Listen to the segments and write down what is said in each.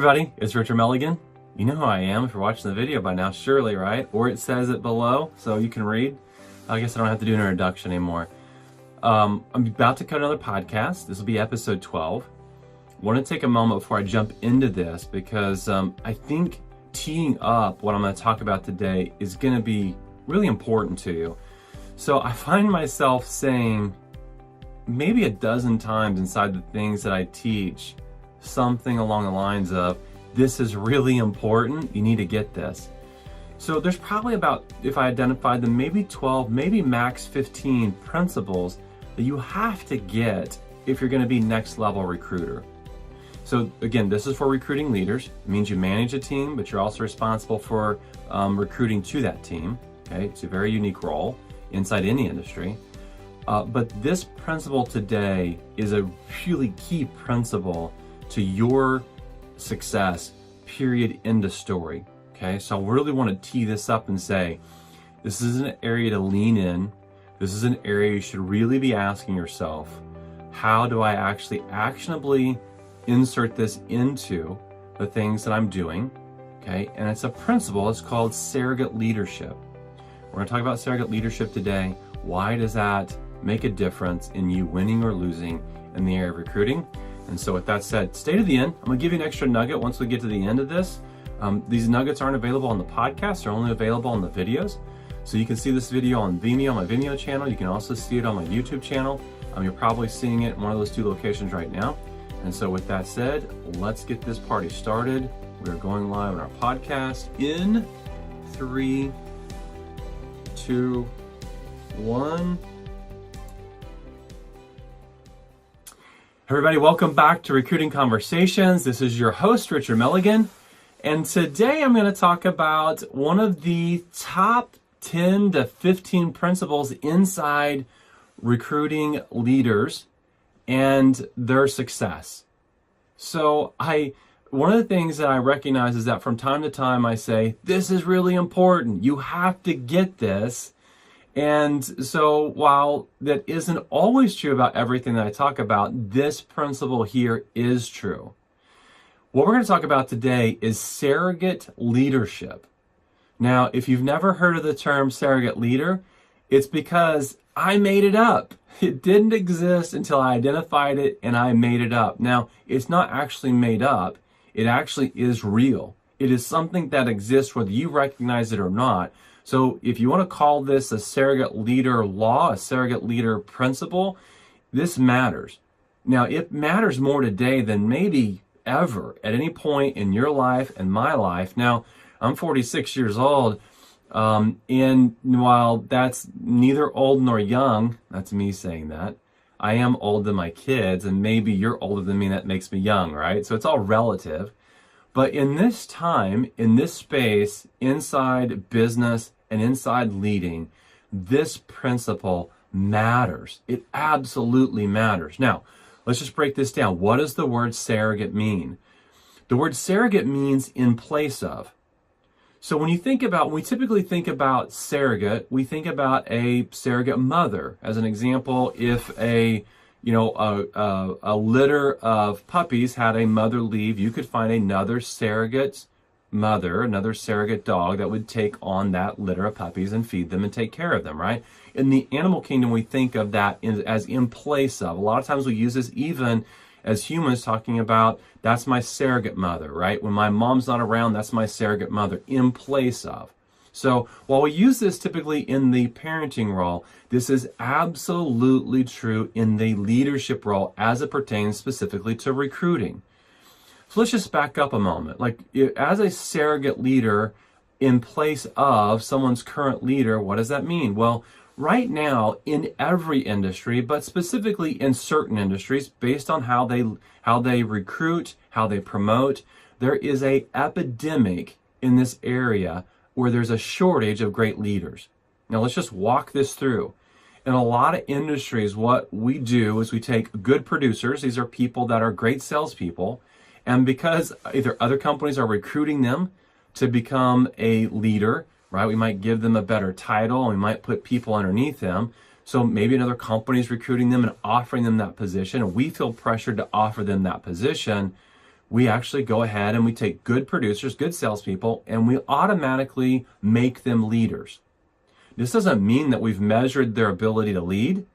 everybody, it's Richard Milligan. You know who I am if you're watching the video by now, surely, right? Or it says it below, so you can read. I guess I don't have to do an introduction anymore. I'm about to cut another podcast. This will be episode 12. I want to take a moment before I jump into this because I think teeing up what I'm going to talk about today is going to be really important to you. So I find myself saying maybe a dozen times inside the things that I teach something along the lines of, this is really important, you need to get this. So there's probably about, if I identified them, maybe 12, maybe max 15 principles that you have to get if you're going to be next level recruiter. So again, this is for recruiting leaders. It means you manage a team, but you're also responsible for recruiting to that team. Okay, it's a very unique role inside any industry. But this principle today is a really key principle to your success, period, end of story. Okay, so I really want to tee this up and say, this is an area to lean in. This is an area you should really be asking yourself, how do I actually actionably insert this into the things that I'm doing? Okay, and it's a principle, it's called surrogate leadership. We're going to talk about surrogate leadership today. Why does that make a difference in you winning or losing in the area of recruiting? And so with that said, stay to the end. I'm going to give you an extra nugget once we get to the end of this. These nuggets aren't available on the podcast. They're only available on the videos. So you can see this video on Vimeo, my Vimeo channel. You can also see it on my YouTube channel. You're probably seeing it in one of those two locations right now. And so with that said, let's get this party started. We're going live on our podcast in 3, 2, 1. Everybody, welcome back to Recruiting Conversations. This is your host, Richard Milligan. And today I'm going to talk about one of the top 10 to 15 principles inside recruiting leaders and their success. So one of the things that I recognize is that from time to time I say, this is really important. You have to get this. And so while that isn't always true about everything that I talk about, this principle here is true. What we're going to talk about today is surrogate leadership. Now, if you've never heard of the term surrogate leader, it's because I made it up. It didn't exist until I identified it and I made it up. Now, it's not actually made up. It actually is real. It is something that exists whether you recognize it or not. So if you want to call this a surrogate leader law, a surrogate leader principle, this matters. Now, it matters more today than maybe ever at any point in your life and my life. Now, I'm 46 years old, and while that's neither old nor young, that's me saying that, I am older than my kids, and maybe you're older than me, and that makes me young, right? So it's all relative. But in this time, in this space, inside business and inside leading, this principle matters. It absolutely matters. Now, let's just break this down. What does the word surrogate mean? The word surrogate means in place of. So when we typically think about surrogate, we think about a surrogate mother. As an example, if a litter of puppies had a mother leave, you could find another surrogate mother, another surrogate dog that would take on that litter of puppies and feed them and take care of them, right? In the animal kingdom, we think of that as in place of. A lot of times we use this even as humans, talking about, that's my surrogate mother, right? When my mom's not around, that's my surrogate mother, in place of. So while we use this typically in the parenting role, this is absolutely true in the leadership role as it pertains specifically to recruiting. So let's just back up a moment. Like, as a surrogate leader in place of someone's current leader, what does that mean? Well, right now in every industry, but specifically in certain industries, based on how they recruit, how they promote, there is an epidemic in this area where there's a shortage of great leaders. Now let's just walk this through. In a lot of industries, what we do is we take good producers. These are people that are great salespeople. And because either other companies are recruiting them to become a leader, right? We might give them a better title, and we might put people underneath them. So maybe another company is recruiting them and offering them that position, and we feel pressured to offer them that position. we actually go ahead and we take good producers, good salespeople, and we automatically make them leaders. This doesn't mean that we've measured their ability to lead.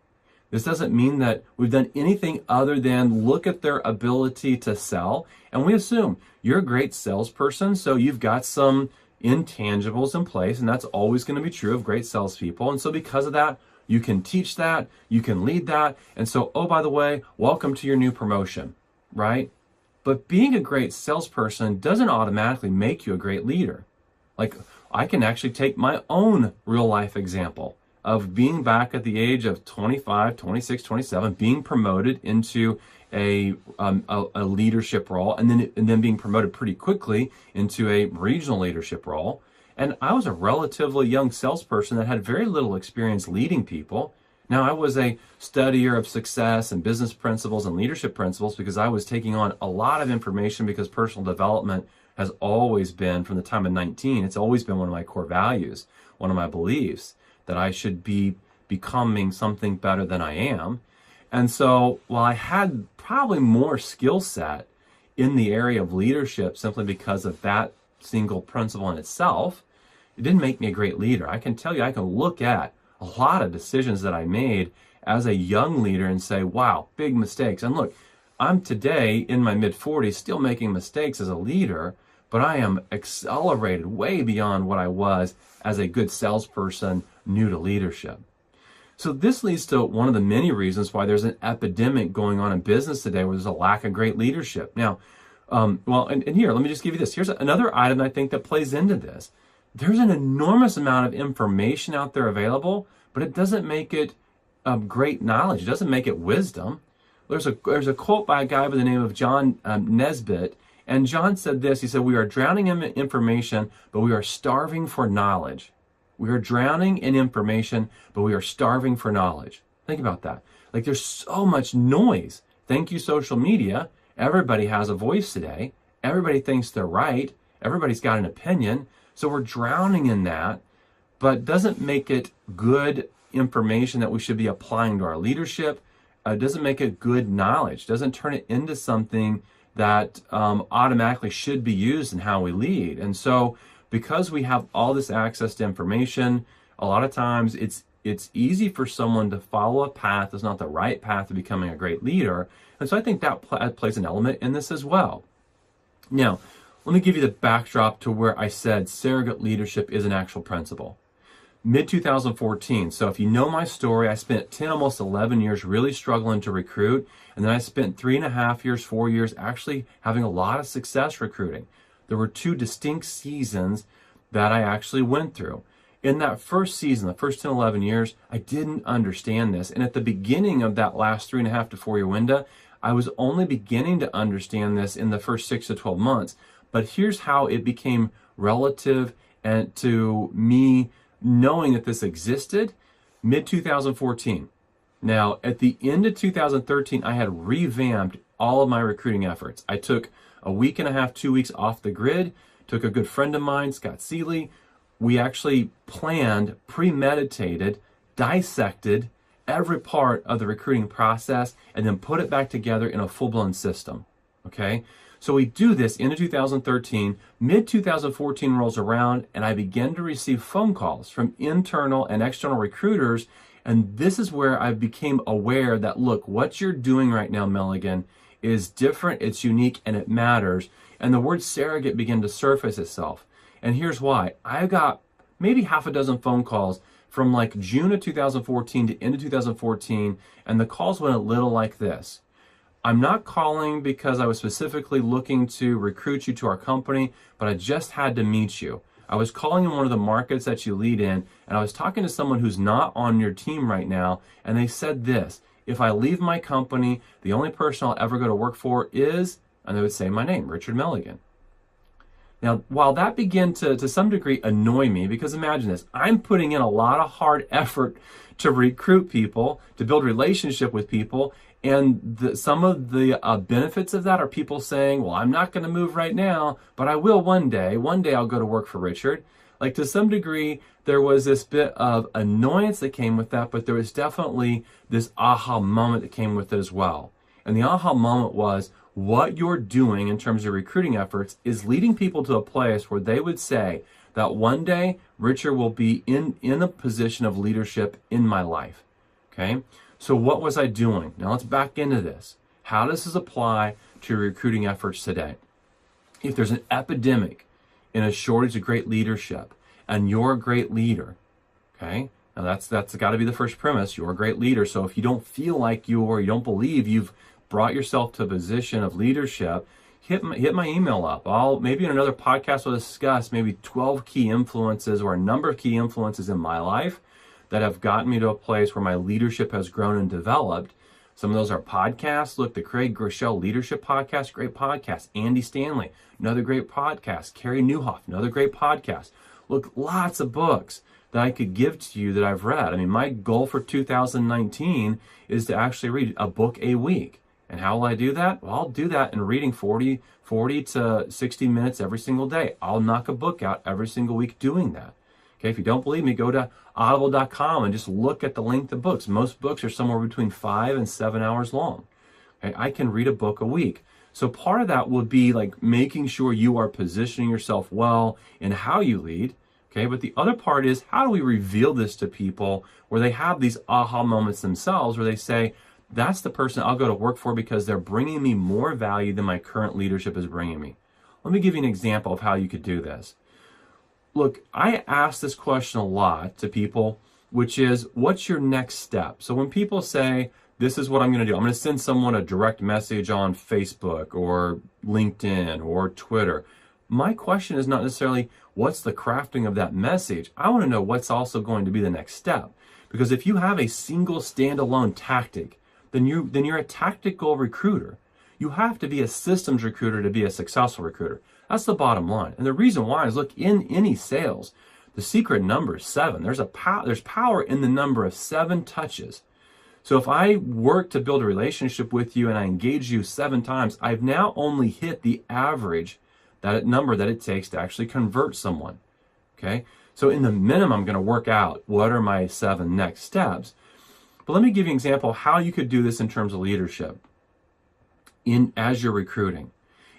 This doesn't mean that we've done anything other than look at their ability to sell. And we assume you're a great salesperson, so you've got some intangibles in place, and that's always going to be true of great salespeople. And so because of that, you can teach that, you can lead that. And so, oh, by the way, welcome to your new promotion, right? But being a great salesperson doesn't automatically make you a great leader. Like, I can actually take my own real life example of being back at the age of 25, 26, 27, being promoted into a leadership role, and then being promoted pretty quickly into a regional leadership role. And I was a relatively young salesperson that had very little experience leading people. Now, I was a studier of success and business principles and leadership principles because I was taking on a lot of information, because personal development has always been, from the time of 19, it's always been one of my core values, one of my beliefs, that I should be becoming something better than I am. And so while I had probably more skill set in the area of leadership simply because of that single principle in itself, it didn't make me a great leader. I can tell you, I can look at a lot of decisions that I made as a young leader and say, wow, big mistakes. And look, I'm today in my mid-40s still making mistakes as a leader, but I am accelerated way beyond what I was as a good salesperson new to leadership. So this leads to one of the many reasons why there's an epidemic going on in business today where there's a lack of great leadership. Now, and here, let me just give you this. Here's another item I think that plays into this. There's an enormous amount of information out there available, but it doesn't make it great knowledge. It doesn't make it wisdom. There's a quote by a guy by the name of John Nesbitt, and John said this. He said, "We are drowning in information, but we are starving for knowledge." We are drowning in information, but we are starving for knowledge. Think about that. Like, there's so much noise. Thank you, social media. Everybody has a voice today. Everybody thinks they're right. Everybody's got an opinion. So we're drowning in that, but doesn't make it good information that we should be applying to our leadership. Doesn't make it good knowledge. Doesn't turn it into something that automatically should be used in how we lead. And so because we have all this access to information, a lot of times it's easy for someone to follow a path that's not the right path to becoming a great leader. And so I think that plays an element in this as well. Now, let me give you the backdrop to where I said surrogate leadership is an actual principle. Mid-2014, so if you know my story, I spent 10, almost 11 years really struggling to recruit, and then I spent 3.5 years, 4 years actually having a lot of success recruiting. There were 2 distinct seasons that I actually went through. In that first season, the first 10, 11 years, I didn't understand this. And at the beginning of that last 3.5 to 4 year window, I was only beginning to understand this in the first 6 to 12 months. But here's how it became relative and to me knowing that this existed, mid-2014. Now, at the end of 2013, I had revamped all of my recruiting efforts. I took a week and a half, 2 weeks off the grid, took a good friend of mine, Scott Seeley. We actually planned, premeditated, dissected every part of the recruiting process, and then put it back together in a full-blown system, okay? So we do this into 2013, mid-2014 rolls around, and I began to receive phone calls from internal and external recruiters, and this is where I became aware that, look, what you're doing right now, Milligan, is different, it's unique, and it matters. And the word surrogate began to surface itself. And here's why. I got maybe half a dozen phone calls from like June of 2014 to end of 2014, and the calls went a little like this. I'm not calling because I was specifically looking to recruit you to our company, but I just had to meet you. I was calling in one of the markets that you lead in, and I was talking to someone who's not on your team right now, and they said this: if I leave my company, the only person I'll ever go to work for is, and they would say my name, Richard Milligan. Now, while that began to some degree annoy me, because imagine this, I'm putting in a lot of hard effort to recruit people, to build relationship with people, and some of the benefits of that are people saying, well, I'm not going to move right now, but I will one day. One day I'll go to work for Richard. Like, to some degree, there was this bit of annoyance that came with that, but there was definitely this aha moment that came with it as well. And the aha moment was, what you're doing in terms of recruiting efforts is leading people to a place where they would say that one day Richard will be in a position of leadership in my life. Okay? So what was I doing? Now let's back into this. How does this apply to your recruiting efforts today? If there's an epidemic in a shortage of great leadership and you're a great leader, okay? Now that's got to be the first premise. You're a great leader. So if you don't feel like you don't believe you've brought yourself to a position of leadership, hit my email up. Maybe in another podcast we'll discuss maybe 12 key influences or a number of key influences in my life that have gotten me to a place where my leadership has grown and developed. Some of those are podcasts. Look, the Craig Groeschel Leadership Podcast, great podcast. Andy Stanley, another great podcast. Carey Nieuwhof, another great podcast. Look, lots of books that I could give to you that I've read. I mean, my goal for 2019 is to actually read a book a week. And how will I do that? Well, I'll do that in reading 40 to 60 minutes every single day. I'll knock a book out every single week doing that. Okay, if you don't believe me, go to audible.com and just look at the length of books. Most books are somewhere between 5 and 7 hours long. Okay, I can read a book a week. So part of that would be like making sure you are positioning yourself well in how you lead. Okay, but the other part is, how do we reveal this to people where they have these aha moments themselves where they say, that's the person I'll go to work for because they're bringing me more value than my current leadership is bringing me. Let me give you an example of how you could do this. Look, I ask this question a lot to people, which is, what's your next step? So when people say, this is what I'm going to do, I'm going to send someone a direct message on Facebook or LinkedIn or Twitter. My question is not necessarily, what's the crafting of that message? I want to know what's also going to be the next step. Because if you have a single standalone tactic, then you're a tactical recruiter. You have to be a systems recruiter to be a successful recruiter. That's the bottom line. And the reason why is, look, in any sales, the secret number is 7. There's power in the number of 7 touches. So if I work to build a relationship with you and I engage you 7 times, I've now only hit the average, that number that it takes to actually convert someone. Okay? So in the minimum, I'm going to work out what are my 7 next steps. But let me give you an example of how you could do this in terms of leadership as you're recruiting.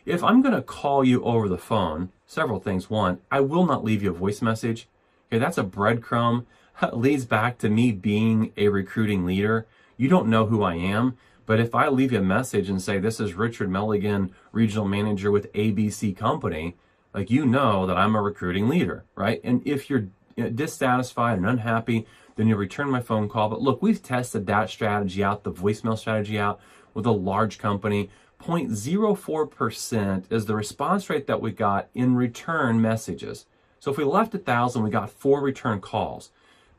If I'm going to call you over the phone, several things. One, I will not leave you a voice message. Okay, that's a breadcrumb. It leads back to me being a recruiting leader. You don't know who I am, but if I leave you a message and say, this is Richard Milligan, regional manager with ABC Company, like, you know that I'm a recruiting leader, right? And if you're dissatisfied and unhappy, then you'll return my phone call. But look, we've tested that strategy out, the voicemail strategy out with a large company. 0.04% is the response rate that we got in return messages. So if we left 1,000, we got 4 return calls.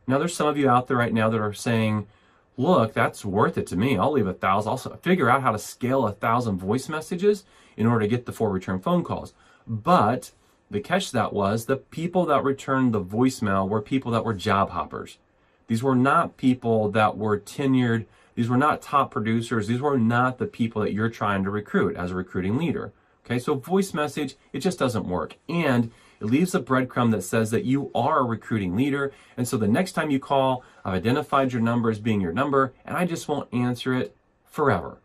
Now there's some of you out there right now that are saying, look, that's worth it to me. I'll leave 1,000. I'll figure out how to scale 1,000 voice messages in order to get the 4 return phone calls. But the catch to that was the people that returned the voicemail were people that were job hoppers. These were not people that were tenured. These were not top producers. These were not the people that you're trying to recruit as a recruiting leader. Okay, so voice message, it just doesn't work. And it leaves a breadcrumb that says that you are a recruiting leader. And so the next time you call, I've identified your number as being your number, and I just won't answer it forever.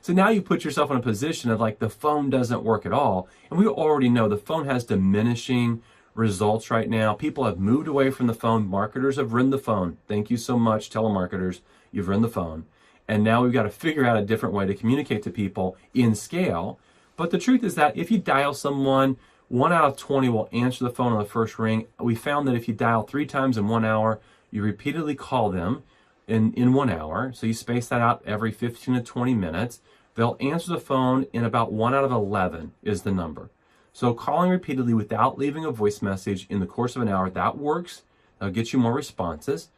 So now you put yourself in a position of like the phone doesn't work at all. And we already know the phone has diminishing results right now. People have moved away from the phone. Marketers have ridden the phone. Thank you so much, telemarketers. You've ridden the phone. And now we've got to figure out a different way to communicate to people in scale. But the truth is that if you dial someone, 1 out of 20 will answer the phone on the first ring. We found that if you dial 3 times in 1 hour, you repeatedly call them in 1 hour. So you space that out every 15 to 20 minutes. They'll answer the phone in about 1 out of 11 is the number. So calling repeatedly without leaving a voice message in the course of an hour, that works. That'll get you more responses.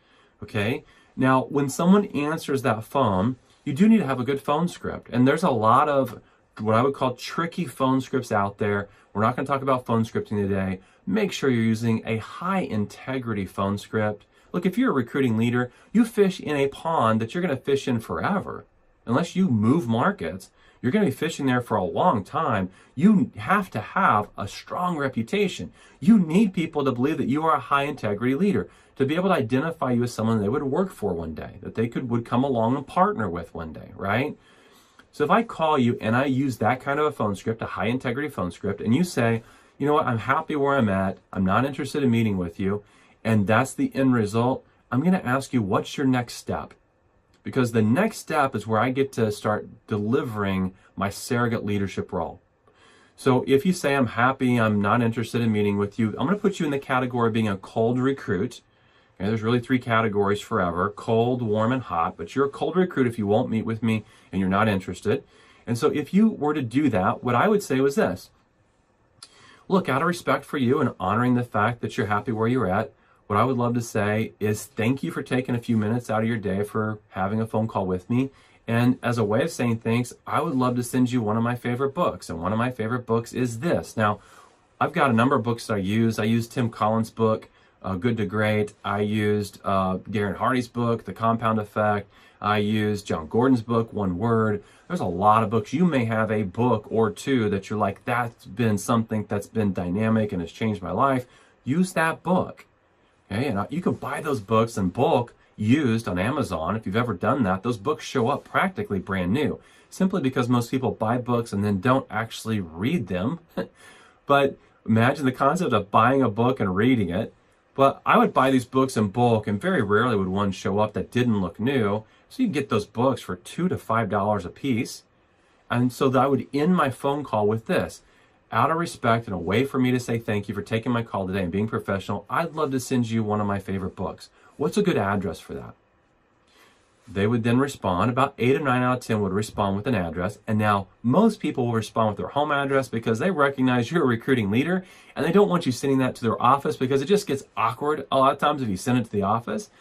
Okay. Now, when someone answers that phone, you do need to have a good phone script. And there's a lot of what I would call tricky phone scripts out there. We're not going to talk about phone scripting today. Make sure you're using a high integrity phone script. Look, if you're a recruiting leader, you fish in a pond that you're going to fish in forever. Unless you move markets, you're going to be fishing there for a long time. You have to have a strong reputation. You need people to believe that you are a high integrity leader, to be able to identify you as someone they would work for one day, that they would come along and partner with one day, right? So if I call you and I use that kind of a phone script, a high integrity phone script, and you say, you know what, I'm happy where I'm at, I'm not interested in meeting with you, and that's the end result, I'm going to ask you, what's your next step? Because the next step is where I get to start delivering my surrogate leadership role. So if you say, I'm happy, I'm not interested in meeting with you, I'm going to put you in the category of being a cold recruit. Okay, there's really 3 categories forever: cold, warm, and hot. But you're a cold recruit if you won't meet with me and you're not interested. And so if you were to do that, what I would say was this. Look, out of respect for you and honoring the fact that you're happy where you're at, what I would love to say is thank you for taking a few minutes out of your day for having a phone call with me. And as a way of saying thanks, I would love to send you one of my favorite books. And one of my favorite books is this. Now, I've got a number of books that I use. I used Tim Collins' book, Good to Great. I used Darren Hardy's book, The Compound Effect. I used John Gordon's book, One Word. There's a lot of books. You may have a book or two that you're like, that's been something that's been dynamic and has changed my life. Use that book. Okay, and you can buy those books in bulk used on Amazon. If you've ever done that, those books show up practically brand new, simply because most people buy books and then don't actually read them. But imagine the concept of buying a book and reading it. But I would buy these books in bulk, and very rarely would one show up that didn't look new. So you can get those books for $2 to $5 a piece. And so that I would end my phone call with this. Out of respect and a way for me to say thank you for taking my call today and being professional, I'd love to send you one of my favorite books. What's a good address for that? They would then respond. About 8 or 9 out of 10 would respond with an address. And now most people will respond with their home address because they recognize you're a recruiting leader and they don't want you sending that to their office because it just gets awkward a lot of times if you send it to the office.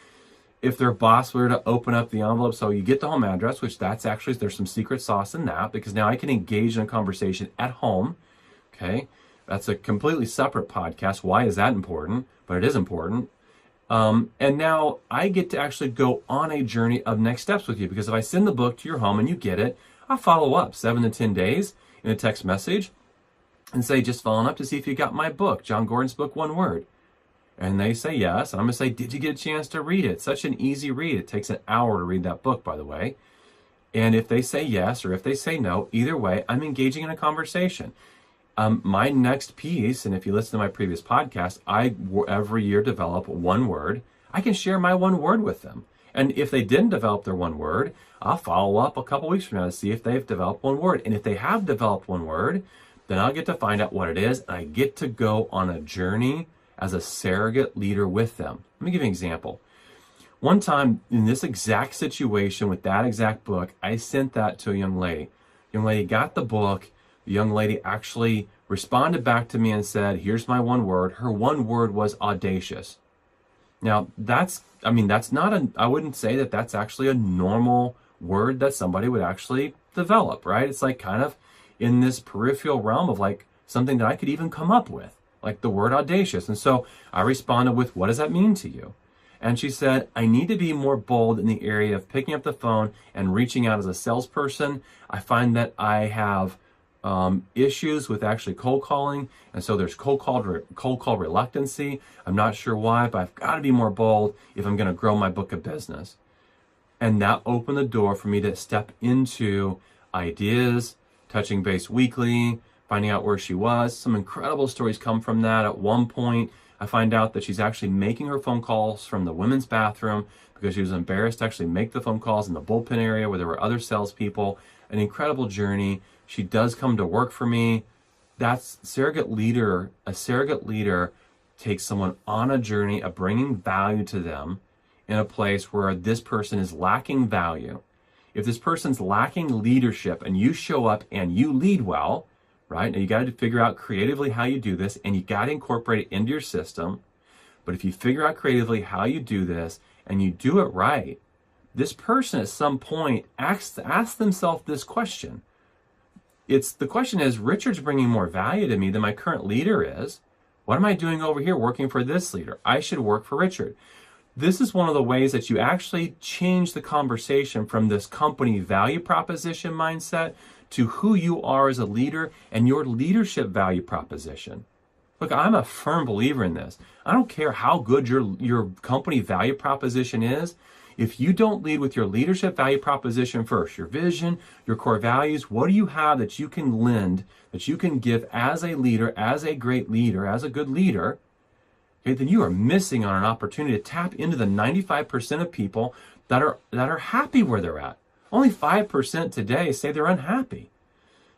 If their boss were to open up the envelope, so you get the home address, which that's actually, there's some secret sauce in that because now I can engage in a conversation at home. Okay, that's a completely separate podcast. Why is that important? But it is important. And now I get to actually go on a journey of next steps with you, because if I send the book to your home and you get it, I'll follow up 7 to 10 days in a text message and say, just following up to see if you got my book, John Gordon's book, One Word. And they say yes. And I'm going to say, did you get a chance to read it? Such an easy read. It takes an hour to read that book, by the way. And if they say yes or if they say no, either way, I'm engaging in a conversation. My next piece, and if you listen to my previous podcast, I every year develop one word. I can share my one word with them. And if they didn't develop their one word, I'll follow up a couple weeks from now to see if they've developed one word. And if they have developed one word, then I'll get to find out what it is. And I get to go on a journey as a surrogate leader with them. Let me give you an example. One time in this exact situation with that exact book, I sent that to a young lady. Young lady got the book. The young lady actually responded back to me and said, here's my one word. Her one word was audacious. Now, I wouldn't say that that's actually a normal word that somebody would actually develop, right? It's like kind of in this peripheral realm of like something that I could even come up with, like the word audacious. And so I responded with, what does that mean to you? And she said, I need to be more bold in the area of picking up the phone and reaching out as a salesperson. I find that I have issues with actually cold calling. And so there's cold call reluctancy. I'm not sure why, but I've got to be more bold if I'm going to grow my book of business. And that opened the door for me to step into ideas, touching base weekly, finding out where she was. Some incredible stories come from that. At one point, I find out that she's actually making her phone calls from the women's bathroom because she was embarrassed to actually make the phone calls in the bullpen area where there were other salespeople. An incredible journey. She does come to work for me. That's surrogate leader. A surrogate leader takes someone on a journey of bringing value to them in a place where this person is lacking value. If this person's lacking leadership and you show up and you lead well, right? Now you got to figure out creatively how you do this, and you got to incorporate it into your system. But if you figure out creatively how you do this and you do it right, this person at some point asks themselves this question. The question is, Richard's bringing more value to me than my current leader is. What am I doing over here working for this leader? I should work for Richard. This is one of the ways that you actually change the conversation from this company value proposition mindset to who you are as a leader and your leadership value proposition. Look, I'm a firm believer in this. I don't care how good your company value proposition is. If you don't lead with your leadership value proposition first, your vision, your core values, what do you have that you can lend, that you can give as a leader, as a great leader, as a good leader, okay, then you are missing on an opportunity to tap into the 95% of people that are happy where they're at. Only 5% today say they're unhappy.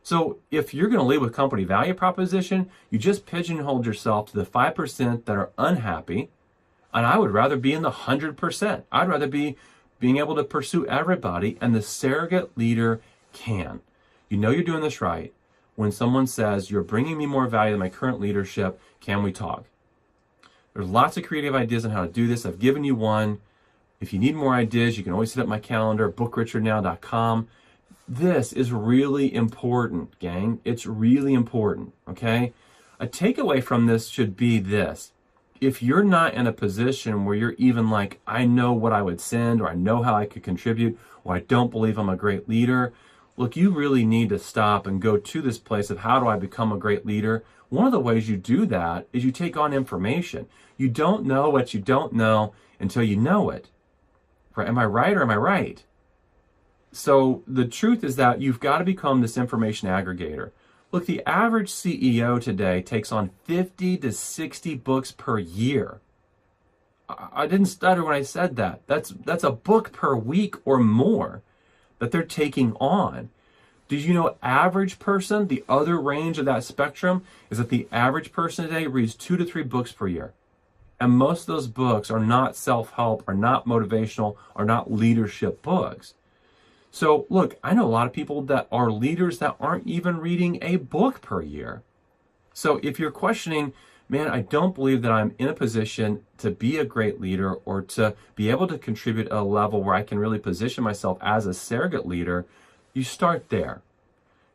So if you're going to lead with company value proposition, you just pigeonholed yourself to the 5% that are unhappy. And I would rather be in the 100%. I'd rather be being able to pursue everybody, and the surrogate leader can. You know you're doing this right when someone says, you're bringing me more value than my current leadership, can we talk? There's lots of creative ideas on how to do this. I've given you one. If you need more ideas, you can always hit up my calendar, bookrichardnow.com. This is really important, gang. It's really important, okay? A takeaway from this should be this. If you're not in a position where you're even like, I know what I would send, or I know how I could contribute, or I don't believe I'm a great leader, look, you really need to stop and go to this place of how do I become a great leader? One of the ways you do that is you take on information. You don't know what you don't know until you know it. Right? Am I right or am I right? So the truth is that you've got to become this information aggregator. Look, the average CEO today takes on 50 to 60 books per year. I didn't stutter when I said that. That's a book per week or more that they're taking on. Did you know average person, the other range of that spectrum, is that the average person today reads 2 to 3 books per year. And most of those books are not self-help, are not motivational, are not leadership books. So look, I know a lot of people that are leaders that aren't even reading a book per year. So if you're questioning, man, I don't believe that I'm in a position to be a great leader or to be able to contribute at a level where I can really position myself as a surrogate leader, you start there.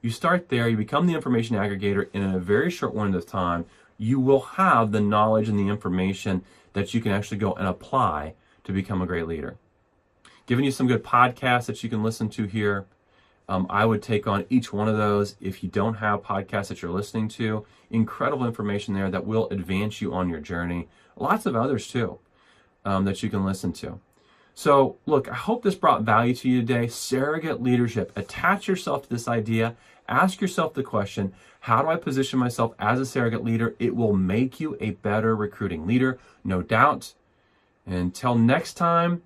You start there, you become the information aggregator, and in a very short window of time, you will have the knowledge and the information that you can actually go and apply to become a great leader. Giving you some good podcasts that you can listen to here. I would take on each one of those. If you don't have podcasts that you're listening to, incredible information there that will advance you on your journey. Lots of others too that you can listen to. So look, I hope this brought value to you today. Surrogate leadership. Attach yourself to this idea. Ask yourself the question, how do I position myself as a surrogate leader? It will make you a better recruiting leader, no doubt. And until next time,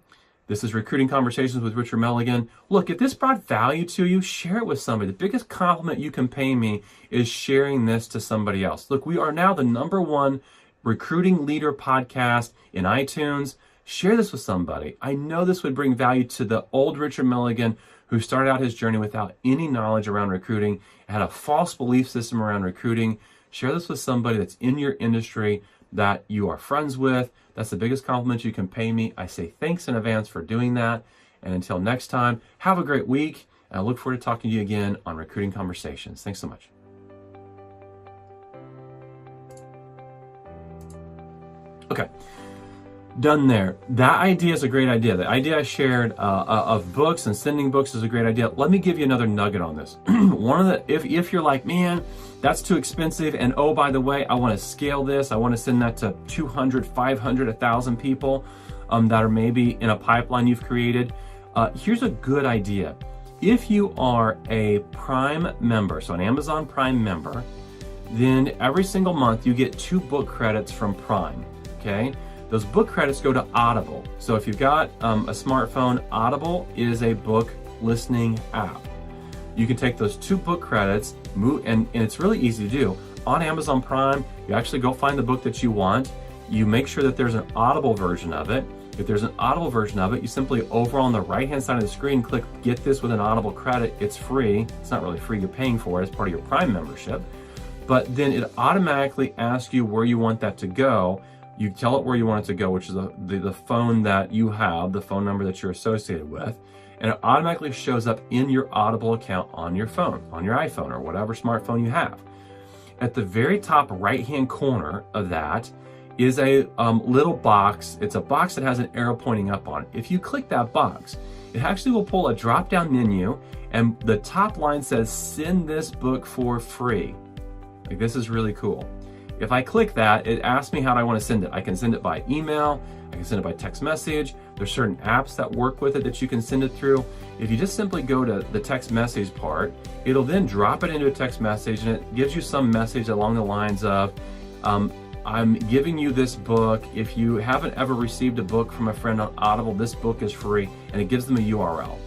this is Recruiting Conversations with Richard Milligan. Look, if this brought value to you, share it with somebody. The biggest compliment you can pay me is sharing this to somebody else. Look, we are now the #1 recruiting leader podcast in iTunes. Share this with somebody. I know this would bring value to the old Richard Milligan who started out his journey without any knowledge around recruiting, had a false belief system around recruiting. Share this with somebody that's in your industry that you are friends with. That's the biggest compliment you can pay me. I say thanks in advance for doing that. And until next time, have a great week. And I look forward to talking to you again on Recruiting Conversations. Thanks so much. Okay, done there. That idea is a great idea. The idea I shared of books and sending books is a great idea. Let me give you another nugget on this. If you're like, man, that's too expensive, and oh, by the way, I want to scale this. I want to send that to 200, 500, 1,000 people that are maybe in a pipeline you've created. Here's a good idea. If you are a Prime member, so an Amazon Prime member, then every single month you get 2 book credits from Prime, okay? Those book credits go to Audible. So if you've got a smartphone, Audible is a book listening app. You can take those 2 book credits, and it's really easy to do. On Amazon Prime, you actually go find the book that you want. You make sure that there's an Audible version of it. If there's an Audible version of it, you simply over on the right-hand side of the screen, click Get This with an Audible credit. It's free. It's not really free. You're paying for it as part of your Prime membership. But then it automatically asks you where you want that to go. You tell it where you want it to go, which is the phone that you have, the phone number that you're associated with, and it automatically shows up in your Audible account on your phone, on your iPhone or whatever smartphone you have. At the very top right-hand corner of that is a little box. It's a box that has an arrow pointing up on it. If you click that box, it actually will pull a drop-down menu, and the top line says, send this book for free. Like, this is really cool. If I click that, it asks me how I want to send it. I can send it by email, I can send it by text message, There's certain apps that work with it that you can send it through. If you just simply go to the text message part, it'll then drop it into a text message, and it gives you some message along the lines of, I'm giving you this book. If you haven't ever received a book from a friend on Audible, this book is free, and it gives them a URL.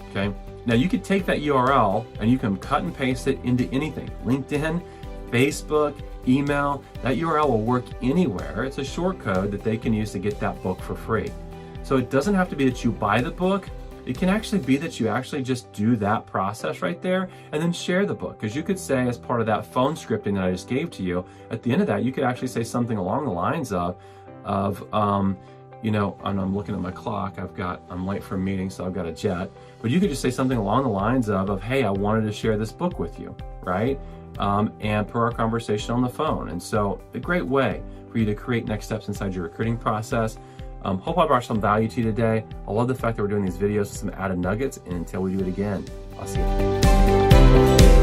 Okay. Now you could take that URL and you can cut and paste it into anything. LinkedIn, Facebook, email, that URL will work anywhere. It's a short code that they can use to get that book for free. So it doesn't have to be that you buy the book. It can actually be that you actually just do that process right there and then share the book. Because you could say, as part of that phone scripting that I just gave to you, at the end of that, you could actually say something along the lines of you know, and I'm looking at my clock, I'm late for a meeting, so I've got a jet. But you could just say something along the lines of hey, I wanted to share this book with you, right? And per our conversation on the phone. And so a great way for you to create next steps inside your recruiting process. Hope I brought some value to you today. I love the fact that we're doing these videos with some added nuggets, and until we do it again, I'll see you.